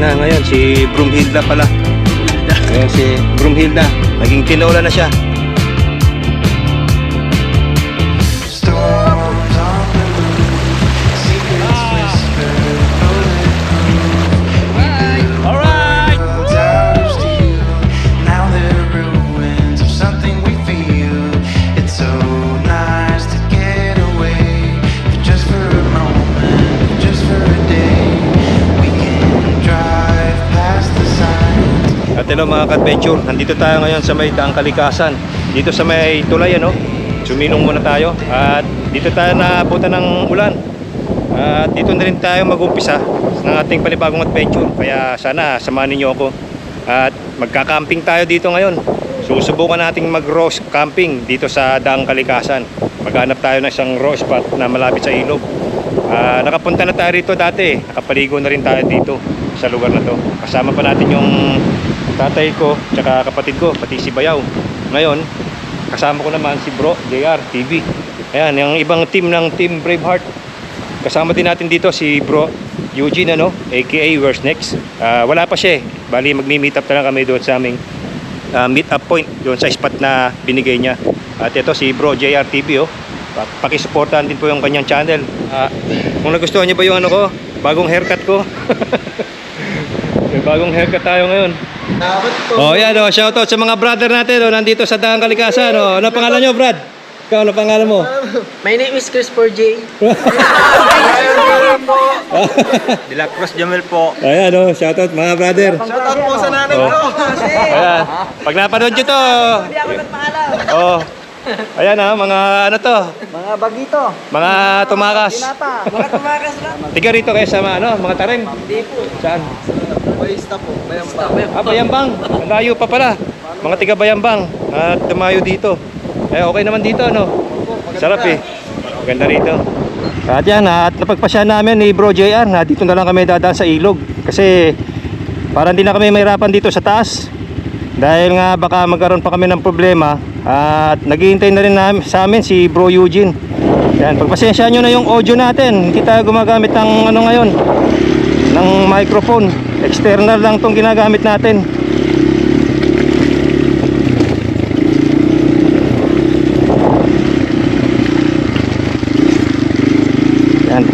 na ngayon, si Broomhilda pala. Ngayon si Broomhilda, naging tinola na siya. At hello mga ka-adventure, nandito tayo ngayon sa may Daang Kalikasan. Dito sa may tulay, ano? Suminong muna tayo. At dito tayo napunta ng ulan. At dito na rin tayo mag-umpisa ng ating panibagong adventure. Kaya sana samahan niyo ako. At magka-camping tayo dito ngayon. Susubukan nating mag-rose camping dito sa Daang Kalikasan. Maghanap tayo ng isang rose spot na malapit sa ilog. Nakapunta na tayo rito dati. Nakapaligo na rin tayo dito sa lugar na to. Kasama pa natin yung tatay ko, tsaka kapatid ko, pati si Bayaw. Ngayon, kasama ko naman si Bro JR TV. Ayan, yung ibang team ng Team Braveheart. Kasama din natin dito si Bro Eugene, ano, aka Where's Next. Wala pa siya eh. Bali, magmi-meet up na lang kami doon sa aming meet up point, doon sa spot na binigay niya. At ito si Bro JR TV, oh. Pakisuportahan din po yung kanyang channel. Kung nagustuhan niyo ba yung ano ko, bagong haircut ko. May bagong haircut tayo ngayon. Oh, yan, oh, shoutout sa mga brother natin, oh, nandito sa Daang Kalikasan, oh. Ano pangalan nyo, Brad? Ikaw, ano pangalan mo? My name is Chris 4J. De La Cruz Jamel po. Ayan, oh, shoutout mga brother. Shoutout po sa nanay ko. Ayan, pag napanood nyo to, Hindi ako nagpaalam. oh, ayan, ah, mga ano to, Mga bagito. mga tumakas. Pinata. Mga tumakas lang. Tiga rito kayo sa ano, mga tarim. Hindi po. Saan? Bayista po. Bayamba. Bayambang. Ang layo pa pala. Mga tiga Bayambang. At tumayo dito. Okay naman dito, ano? Sarap eh. Maganda rito. At yan, at napagpasya namin ni Bro JR na dito na lang kami dadaan sa ilog. Kasi parang hindi na kami mahirapan dito sa taas. Dahil nga baka magkaroon pa kami ng problema. At naghihintay na rin sa amin si Bro Eugene. Yan, pagpasensya nyo na yung audio natin. Hindi tayo gumagamit ng ano ngayon, ng microphone. External lang tong ginagamit natin. Yan.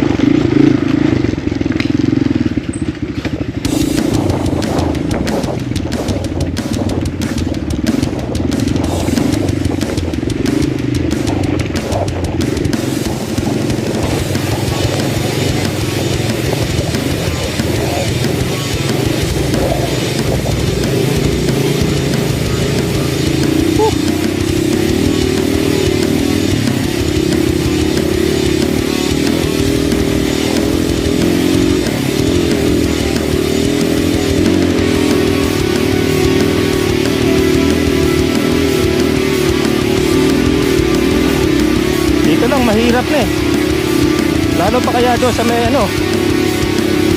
Mahirap na eh. Lalo pa kaya doon sa may ano,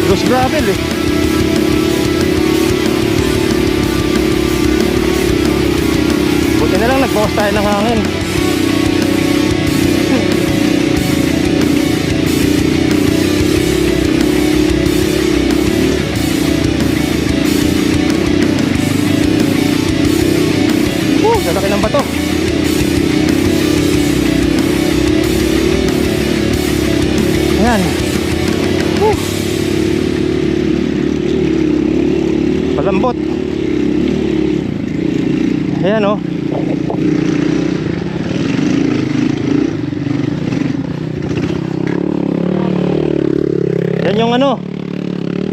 loose gravel eh. Buti na lang nagbawas tayo ng hangin. Lalaki ng bato. Ayan. Malambot. Ayan, oh. Yan yung ano,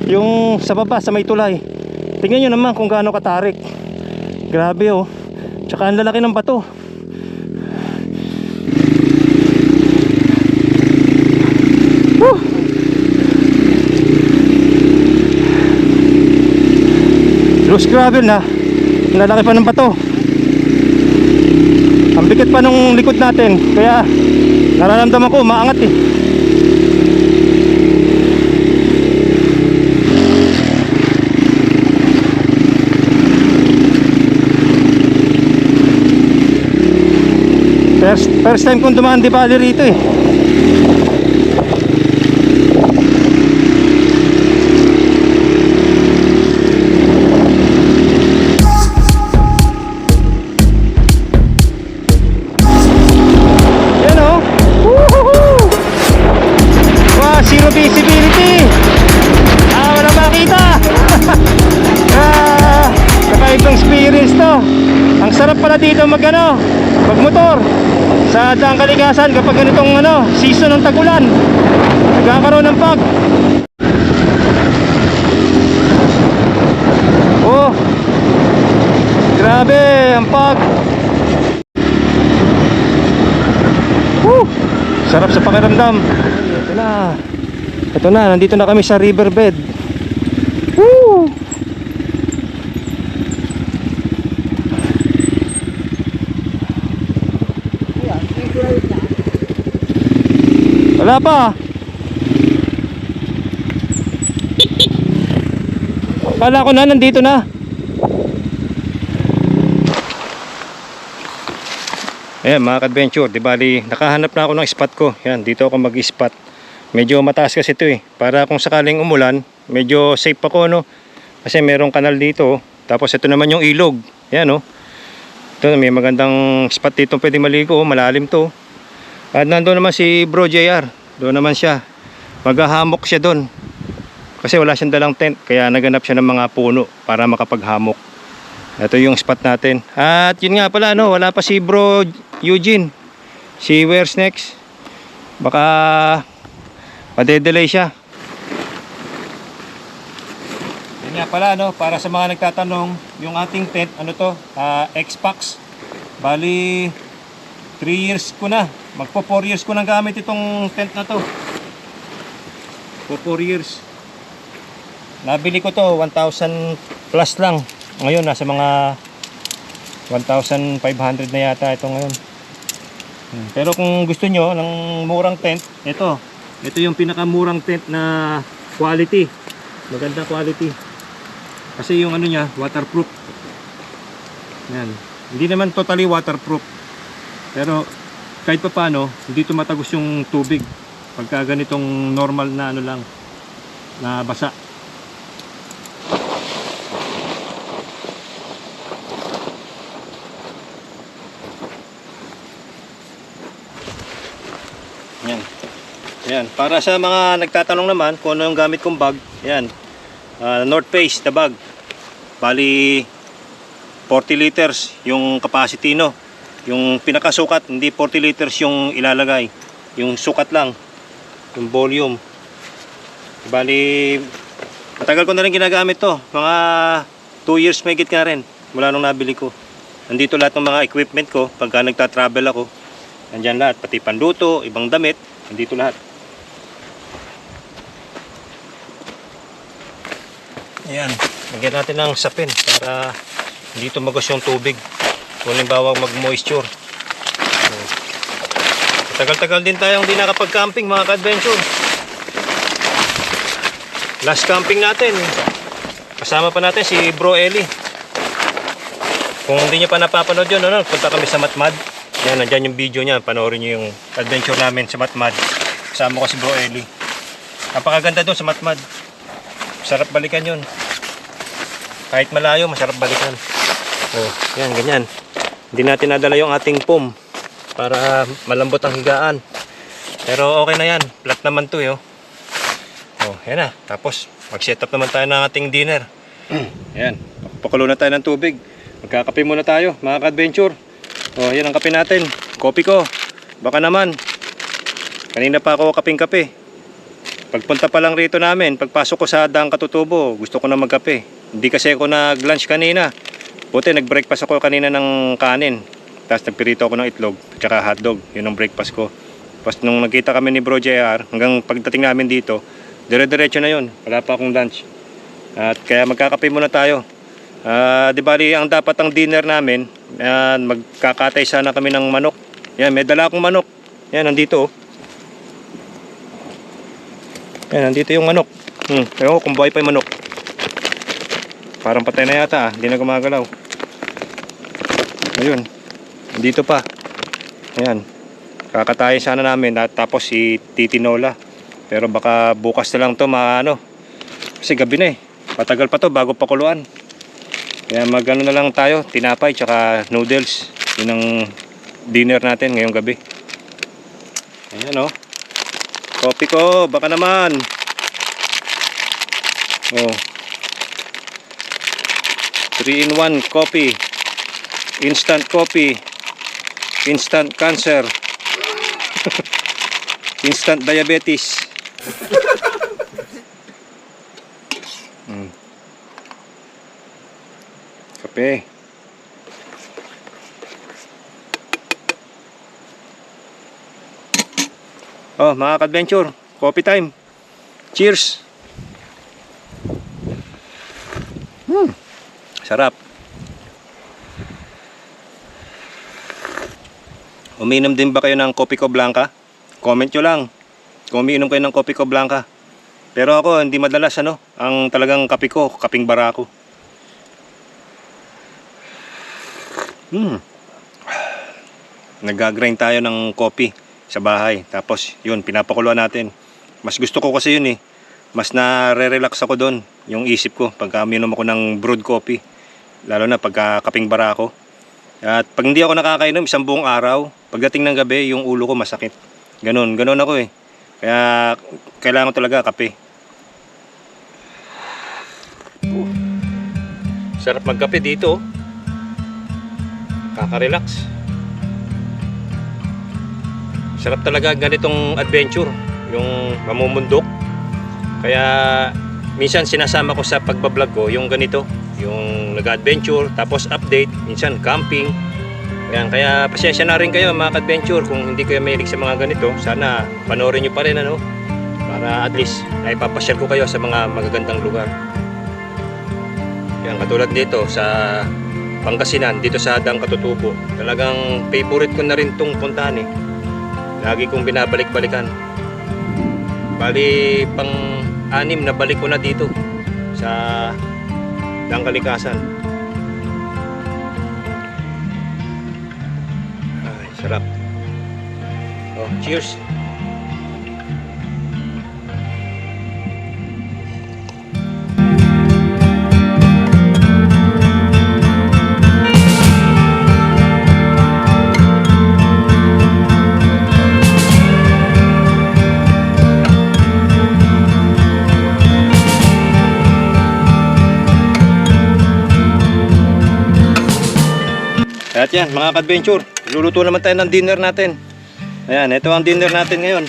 yung sa baba sa may tulay. Tingnan nyo naman kung gaano katarik. Grabe, oh. Tsaka ang lalaki ng bato. Loose gravel na. Lalaki pa ng bato. Ang bigat pa nung likod natin. Kaya nararamdaman ko maangat eh. First time kong dumaan di bali rito eh. dito magmotor sa Daang Kalikasan kapag ganitong season ng tag-ulan. Nagkakaroon ng pag. Oh, grabe ang pag. Sarap sa pakiramdam. Ito na, nandito na kami sa riverbed. Woo! Wala pa. Kala ko na nandito na. Ayan mga ka-adventure, di bali nakahanap na ako ng spot ko. Yan, dito ako mag-spot. Medyo mataas kasi ito eh. Para kung sakaling umulan, medyo safe ako Kasi merong kanal dito. Tapos ito naman yung ilog. Yan Ito may magandang spot dito pwede maligo, malalim to. At nandoon naman si Bro JR. Doon naman siya. Maghahamok siya doon. Kasi wala siyang dalang tent, kaya naganap siya ng mga puno para makapaghamok. Ito yung spot natin. At yun nga pala wala pa si Bro Eugene. Si Where's Next. Baka madedelay siya. Yun nga pala para sa mga nagtatanong, yung ating tent, X-Pax. Bali 3 years ko na. Magpo 4 years ko nang gamit itong tent na to. Po 4 years. Nabili ko to 1,000 plus lang. Ngayon nasa mga 1,500 na yata ito ngayon. Pero kung gusto nyo ng murang tent, ito yung pinakamurang tent na quality. Maganda quality. Kasi yung niya, waterproof. Yan. Hindi naman totally waterproof. Pero kahit pa paano, hindi tumatagos yung tubig. Pagka ganitong normal na lang, na basa. Yan. Yan. Para sa mga nagtatanong naman kung ano yung gamit kong bag, yan. North Face na bag. Bali 40 liters yung capacity Yung pinakasukat, hindi 40 liters yung ilalagay. Yung sukat lang. Yung volume. Bali matagal ko na rin ginagamit to. Mga 2 years may git nga rin mula nung nabili ko. Nandito lahat ng mga equipment ko pagka nagta-travel ako. Nandyan lahat, pati panluto, ibang damit, nandito lahat. Ayan, lagyan natin ng sapin para hindi tumagos yung tubig. Kung halimbawa mag-moisture. Tagal-tagal din tayong hindi nakapag-camping mga ka-adventure. Last camping natin, kasama pa natin si Bro Eli. Kung hindi nyo pa napapanood yun, punta kami sa Matmad. Yan, nandyan yung video niya. Panoorin nyo yung adventure namin sa Matmad. Kasama ko si Bro Eli. Napakaganda doon sa Matmad. Sarap balikan yun. Kahit malayo, masarap balikan. Oh, yan, ganyan. Hindi natin nadala yung ating foam para malambot ang higaan. Pero okay na yan. Flat naman to Oh, yan na. Tapos, mag-set up naman tayo ng ating dinner. Yan. Pakulo na tayo ng tubig. Magkakape muna tayo, mga ka-adventure. Oh, yan ang kape natin. Kopi ko. Baka naman. Kanina pa ako kaping-kape. Pagpunta pa lang rito namin, pagpasok ko sa Daang Katutubo, gusto ko na magkape. Hindi kasi ako nag-lunch kanina. Buti nag-breakfast ako kanina ng kanin. Tapos nagpirito ako ng itlog, tsaka hotdog. Yun ang breakfast ko. Tapos nung nagkita kami ni Bro JR, hanggang pagdating namin dito, dire-diretso na yun. Wala pa akong lunch. At kaya magkakape muna tayo. Di bali ang dapat ang dinner namin, magkakatay sana kami ng manok. Yan, may dala akong manok. Yan, nandito Yan, nandito yung manok. Ewan ko kung buhay pa yung manok. Parang patay na yata hindi na gumagalaw. Ayun, dito pa. Ayan, kakatayin sana namin at tapos si titinola. Pero baka bukas na lang to kasi gabi na patagal pa to bago pakuluan. Kaya magano na lang tayo, tinapay tsaka noodles. Yun ang dinner natin ngayong gabi. Ayan kopi ko, baka naman. 3-in-1 coffee. instant coffee, instant cancer, instant diabetes. Kape. Oh, mga ka-adventure, coffee time. Cheers. Sarap. Uminom din ba kayo ng Coffee Co Blanca? Comment nyo lang kung umiinom kayo ng Coffee Co Blanca. Pero ako hindi madalas ang talagang kape ko, kaping barako. Nag-grind tayo ng coffee sa bahay. Tapos yun, pinapakuluan natin. Mas gusto ko kasi yun mas nare-relax ako doon. Yung isip ko pagka uminom ako ng brewed coffee. Lalo na pagka kaping barako. At pag hindi ako nakakainom isang buong araw, pagdating ng gabi yung ulo ko masakit. Ganon ako Kaya kailangan ko talaga kape. Sarap magkape dito. Kaka-relax. Sarap talaga ganitong adventure, yung mamumundok. Kaya minsan sinasama ko sa pagbablog ko yung ganito, yung nag-adventure, tapos update, minsan camping. Yan, kaya pasensya na rin kayo mga ka-adventure kung hindi kayo mahilig sa mga ganito. Sana panoorin nyo pa rin para at least ay papasyal ko kayo sa mga magagandang lugar. Yan, katulad dito sa Pangasinan, dito sa Hadang Katutubo. Talagang favorite ko na rin tong puntahan Lagi kong binabalik-balikan. Bali pang-anim na balik ko na dito sa Hadang Kalikasan. Ay, sarap. Oh, cheers. At yan mga ka-adventure, luluto naman tayo ng dinner natin. Ayan, ito ang dinner natin ngayon.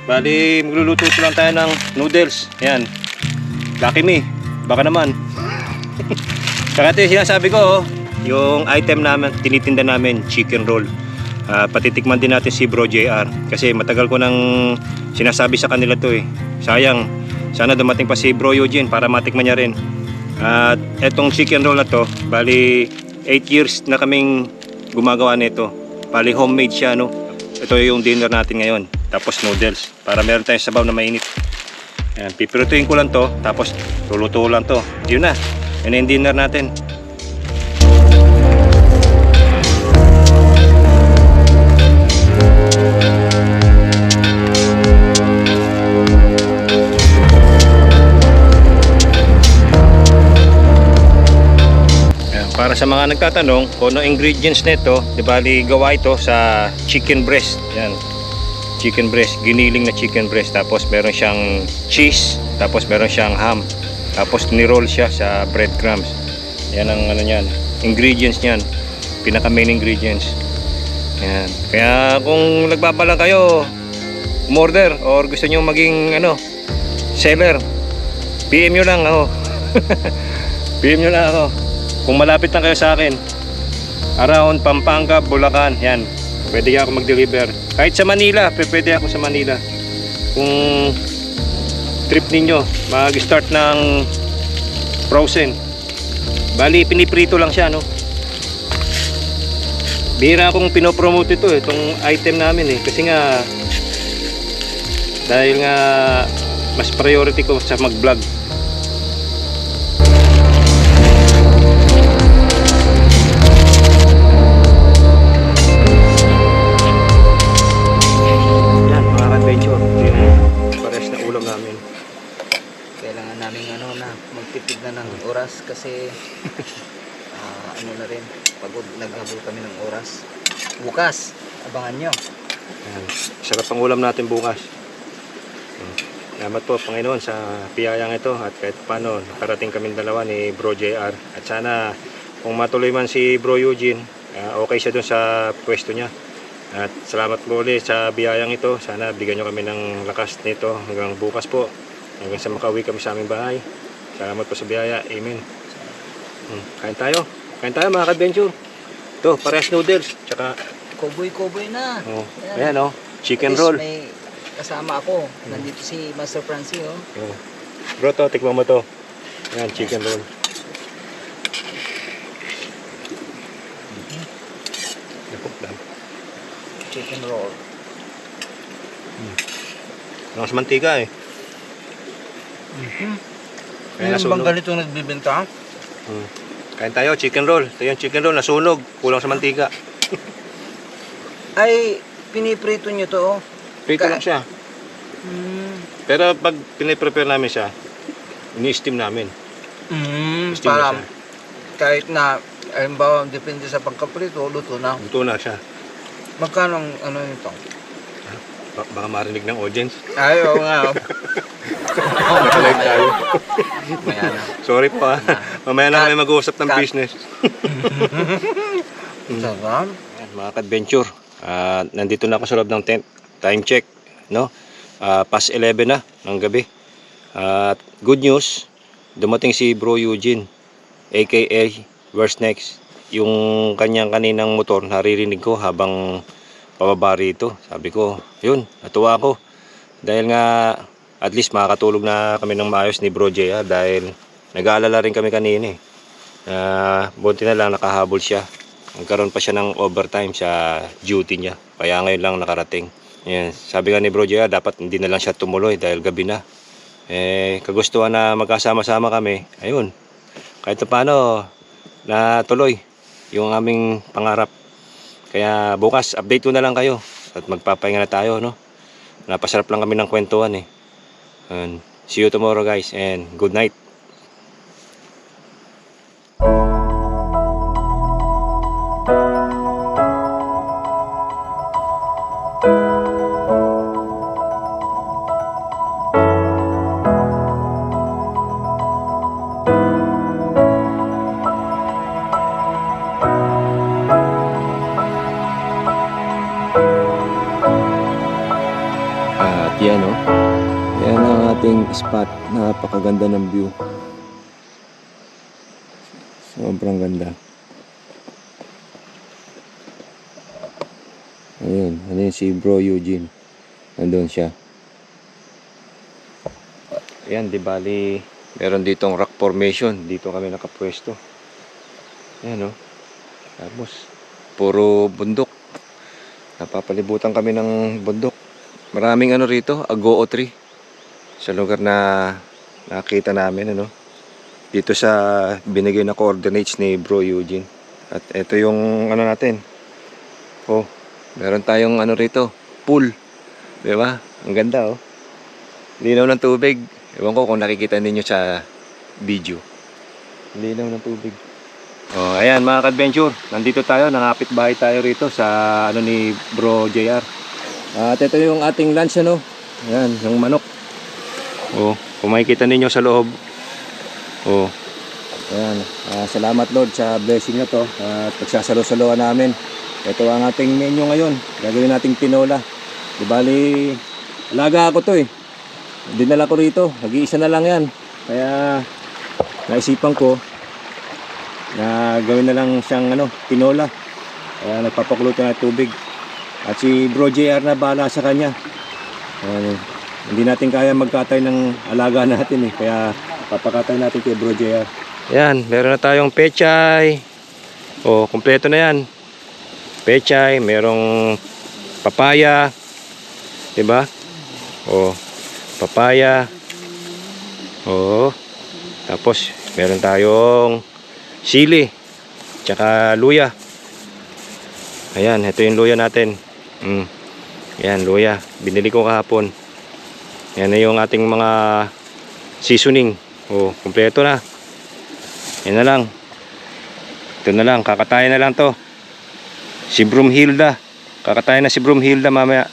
Bali, magluluto lang tayo ng noodles. Ayan, Lucky Me, baka naman. Saka ito yung sinasabi ko, yung item namin, tinitinda namin, chicken roll. Patitikman din natin si Bro JR. Kasi matagal ko nang sinasabi sa kanila to Sayang, sana dumating pa si Bro Eugene para matikman niya rin. At etong chicken roll na to, bali 8 years na kaming gumagawa nito. Bali homemade siya Ito yung dinner natin ngayon. Tapos noodles para meron tayong sabaw na mainit. Ayan, pipirutuin ko lang to. Tapos luluto lang to. Yun na. Yun na yung dinner natin. Para sa mga nagtatanong kung ano ingredients nito, di bali gawa ito sa chicken breast. Yan. Chicken breast, giniling na chicken breast. Tapos meron siyang cheese, tapos meron siyang ham. Tapos ni-roll siya sa breadcrumbs. Yan ang niyan. Ingredients niyan. Pinaka main ingredients. Yan. Kaya kung nagbabala kayo umorder or gusto niyo maging seller, PM nyo lang ako. PM nyo lang ako. Kung malapit lang kayo sa akin, around Pampanga, Bulacan, yan, pwede ako mag-deliver. Kahit sa Manila, pwede ako sa Manila. Kung trip ninyo, mag-start ng frozen. Bali, piniprito lang siya, Bihira akong pinopromote itong item namin Kasi nga, dahil nga, mas priority ko sa mag-vlog. Magtipid na ng oras kasi na rin, pagod, naghabol kami ng oras. Bukas, abangan nyo. Ayan. Sarap ang ulam natin bukas. Salamat po Panginoon sa piyayang ito at kahit paano nakarating kaming dalawa ni Bro JR. At sana kung matuloy man si Bro Eugene, Okay siya dun sa pwesto niya. At salamat po ulit sa biyayang ito. Sana bigyan nyo kami ng lakas nito hanggang bukas po. Hanggang sa makauwi kami sa aming bahay. Salamat po sa biyaya. Amen. Kain tayo. Kain tayo mga ka-adventure. Ito, parehas noodles. Tsaka, Koboy na. oh, ayan oh, chicken At least roll. may kasama ako. Nandito si Master Francie, oh. Oh. Bro, to, tikman mo to. Ayan, chicken roll. Chicken roll. Mas mantika eh. Kaya nasunog. ganito nagbibenta? Kain tayo, chicken roll. Ito yung chicken roll, nasunog. Kulang sa mantika. Ay, piniprito nyo to, oh. Prito lang siya. Pero pag piniprepare namin siya, ini-steam namin. Steam Para na siya. kahit na, halimbawa, depende sa pagkaprito, luto na. Luto na siya. Magkano ang ano nito? Baka marinig ng audience. Ay, oo nga. Naka-live tayo. Maya na. Sorry po ah. Mamaya na kami mag-uusap ng Cut. business. Sarap. Ayan, mga ka-adventure, nandito na ako sa loob ng tent. Time check, no? Past 11 na ng gabi. At good news, dumating si Bro Eugene, aka Where's Next. Yung kanyang kaninang motor, naririnig ko habang pababa rito. Sabi ko, yun, natuwa ako. Dahil nga, at least makakatulog na kami ng maayos ni Bro Jaya dahil nag-aalala rin kami kanina eh. Buti na lang nakahabol siya. Nagkaroon pa siya ng overtime sa duty niya. Kaya ngayon lang nakarating. Yan. Sabi nga ni Bro Jaya, dapat hindi na lang siya tumuloy dahil gabi na. Kagustuhan na magkasama-sama kami. Ayun. Kahit paano, natuloy yung aming pangarap. Kaya bukas, update ko na lang kayo. At magpapahinga na tayo, no? Napasarap lang kami ng kwentuhan eh. And see you tomorrow guys and good night. At yan o. Yan ang ating spot. Napakaganda ng view. Sobrang ganda. Ayun. Ano yun si Bro Eugene. Nandun siya. Ayan, di bali meron ditong rock formation. Dito kami nakapwesto. Ayan o. Tapos puro bundok. Napapalibutan kami ng bundok. Maraming ano rito, agoo tree. Sa lugar na nakita namin, ano. Dito sa binigay na coordinates ni Bro Eugene. At ito yung ano natin. Oh, meron tayong ano rito, pool. 'Di ba? Ang ganda oh. Linaw ng tubig. Ewan ko kung nakikita ninyo sa video. Linaw ng tubig. Oh, ayan mga ka-adventure. Nandito tayo, nangapit bahay tayo rito sa ano ni Bro JR. At ito yung ating lunch ano. Ayan, yung manok. Oh, kung makikita ninyo sa loob. Oh. Ayan, salamat Lord sa blessing na to. At pagsasalo-saluhan namin. Ito ang ating menu ngayon. Gagawin nating tinola. Di bali, alaga ako to eh. Dinala ko rito. Nag-iisa na lang yan. Kaya naisipan ko na gawin na lang siyang ano, tinola. Kaya nagpapakulo tayo ng tubig. At si Bro JR na bahala sa kanya. Hindi natin kaya magkatay ng alaga natin eh. Kaya papakatay natin kay Bro JR. Yan, meron na tayong pechay. Oh, kompleto na yan. Pechay, merong papaya. Diba? Oh, papaya. Oh, tapos meron tayong sili. Tsaka luya. Ayan, ito yung luya natin. Ayan, luya. Binili ko kahapon. Yan na yung ating mga seasoning. Oh, kompleto na. Yan na lang. Ito na lang, kakatayin na lang to. Si Broomhilda. Kakatayin na si Broomhilda mamaya.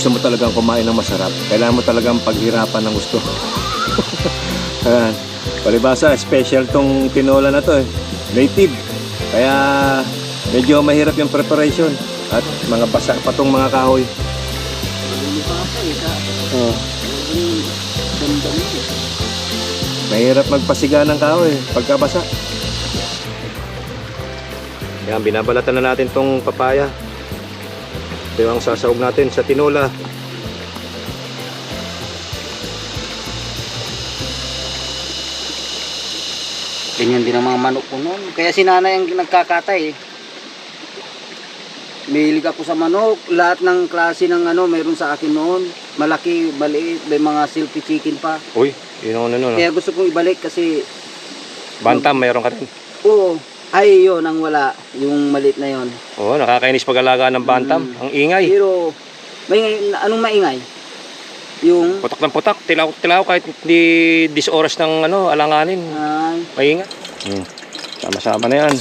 gusto mo talagang kumain ng masarap, kailangan mo talagang paghirapan ng gusto. Ayan. Palibasa, special tong tinola na to eh. Native. Kaya medyo mahirap yung preparation. At mga basa pa tong mga kahoy. Oh. Mahirap magpasiga ng kahoy pagkabasa. Yan, binabalatan na natin tong papaya. Ito yung sasawag natin sa tinola. Ganyan din ang mga manok ko noon. Kaya si nanay ang nagkakatay eh. Mahilig ako sa manok. Lahat ng klase ng ano, mayroon sa akin noon. Malaki, maliit, may mga silky chicken pa. Uy, yun ang ano. Kaya gusto kong ibalik kasi... Bantam, mayroon ka rin. Oo. Ay, yun ang wala. Yung maliit na yun. Oo, nakakainis pag-alaga ng bantam. Ang ingay. Pero, anong maingay? Yung... Putak ng putak, tilaw kahit hindi 10 oras ng ano, alanganin. Ay, Maingat. Sama-sama na yan.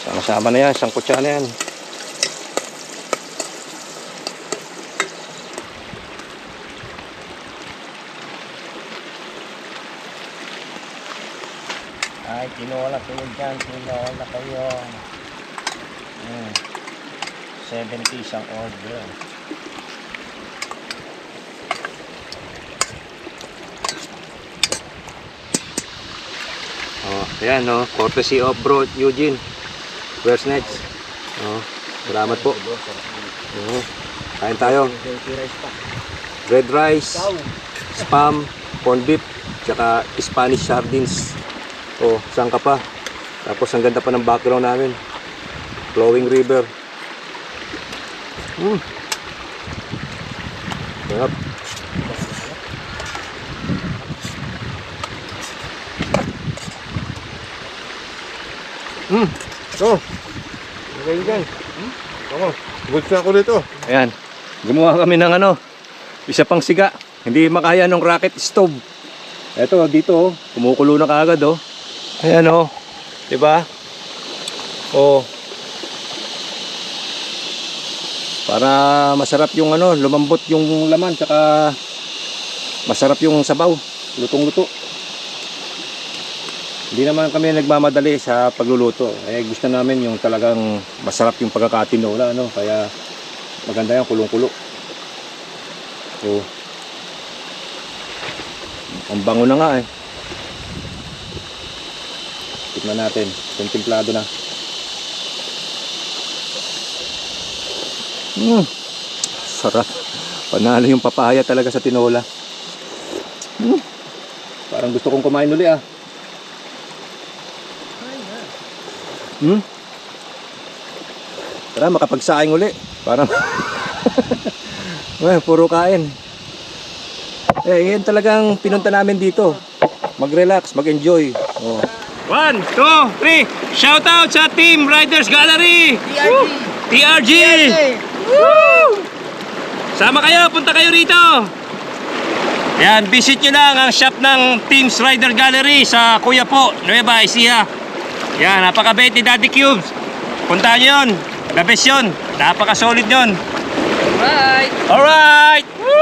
Sama-sama na yan, isang kutsa na yan. Ay, tinola kayo dyan. Tinola kayo. 70 isang order. Oh, ayan no, courtesy of Bro Eugene. Where's next? Oh, salamat po. Oh, kain tayo. Red rice, spam, corned beef, tsaka Spanish sardines. Oh, saan ka pa? Tapos ang ganda pa ng background namin. Flowing river. Sarap. Oh, okay dyan. Ako, goods na ako dito. Ayan, gumawa kami ng ano, isa pang siga. Hindi makaya ng rocket stove. Eto, dito, kumukulo na kaagad, oh. Ayan, oh. Diba? Oh. Para masarap yung ano, lumambot yung laman, tsaka masarap yung sabaw. Lutong-luto. Hindi naman kami nagmamadali sa pagluluto. Gusto namin yung talagang masarap yung pagkakatinola, ano? Kaya maganda yan, kulong-kulo. So, ang bango na nga eh. Tignan natin, templado na. Sarap. Panalo yung papaya talaga sa tinola. Parang gusto kong kumain uli ah. Tara, makapagsaing uli. Parang puro kain. Yan talagang pinunta namin dito. Mag-relax, mag-enjoy. Oh. 1, 2, 3. Shout out sa Team Riders Gallery. TRG. Woo! Sama kayo, punta kayo rito. Yan, visit nyo lang ang shop ng Teams Rider Gallery sa Kuya Po, Nueva Ecija. Yan, napakabait ni Daddy Cubes. Puntahan nyo yun. The best yun. Napaka-solid yun. alright! Alright! Woo!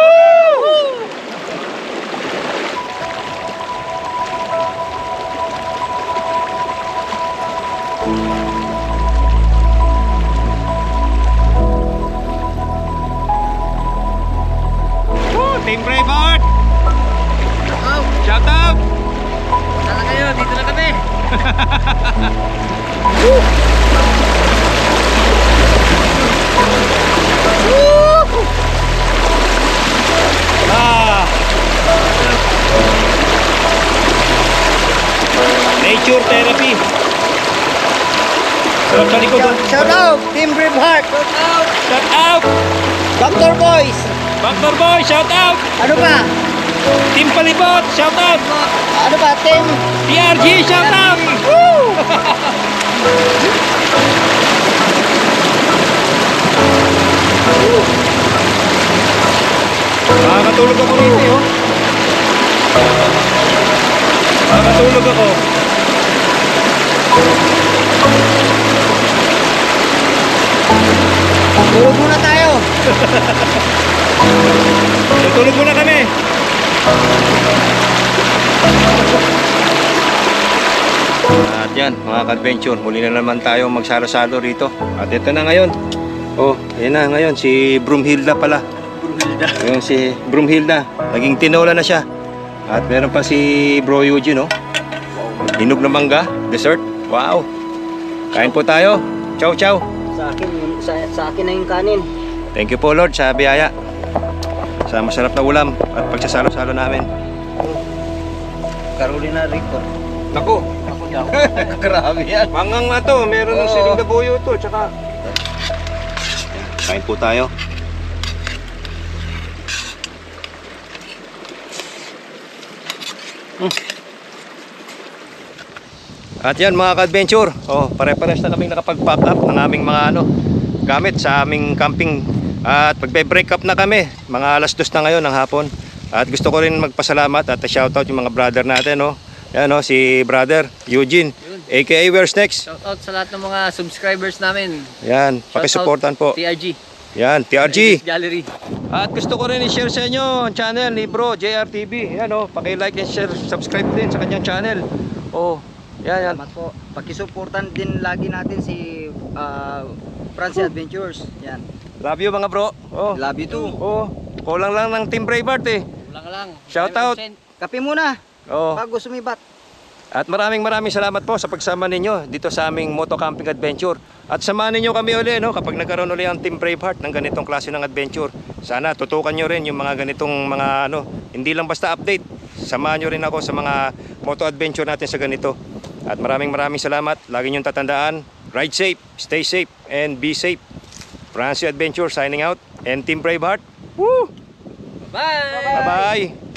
Team Braveheart! Shout out! Sana kayo, dito na kami! Nature therapy. Sarap sa likod. Shout out! Team Braveheart! Shout out! Shout out! Doctor Boys! Factor Boy, shout out! Ano pa? Team Palibot, shout out! Ano pa? Team... TRG, shout out! Woo! Nakakatulog ako rito, oh. Nakakatulog ako. Tulog muna tayo. Tutulog muna kami. At yan, mga ka-adventure, muli na naman tayo magsalo-salo rito. At ito na ngayon. Oh, yan na ngayon, si Broomhilda pala. Ayun si Broomhilda. Naging tinola na siya. At meron pa si Bro Eugene, oh. Hinog na mangga, dessert. Wow. Kain po tayo. Ciao, ciao. Sa akin na yung kanin. Thank you po Lord sa biyaya. Sa masarap na ulam at pagsasalo-salo namin. Carolina Record. Naku, Ako daw. Grabe yan. mangang na to. Meron ng Oo. siling na buyo to. Tsaka... Kain po tayo. At yan mga ka-adventure, pare-pares na kaming nakapag-pack up ng aming mga gamit sa aming camping. At magbe-break up na kami, mga alas 2 na ngayon ng hapon. At gusto ko rin magpasalamat at shoutout yung mga brother natin. Yan, si brother Eugene, aka Where's Next. Shoutout sa lahat ng mga subscribers namin. Yan, pakisuportan po. TRG. Yan, TRG. Gallery. At gusto ko rin i-share sa inyo ang channel ni Bro JRTV. Yan, paki-like and share, subscribe din sa kanyang channel. Yan. Salamat po. Pakisuportan din lagi natin si Francie Adventures. Yan. Love you mga bro. Love you too. Kulang lang ng Team Braveheart eh. Kulang lang. Shoutout. 5%. Kape muna Oh. bago sumibat. At maraming salamat po sa pagsama ninyo dito sa aming moto camping adventure. At samahan ninyo kami uli kapag nagkaroon uli ang Team Braveheart ng ganitong klase ng adventure. Sana tutukan nyo rin yung mga ganitong mga hindi lang basta update. Samahan nyo rin ako sa mga moto adventure natin sa ganito. At maraming salamat. Lagi nyo tatandaan, ride safe, stay safe, and be safe. Francie Adventure signing out, and Team Braveheart. Woo! Bye! Bye-bye!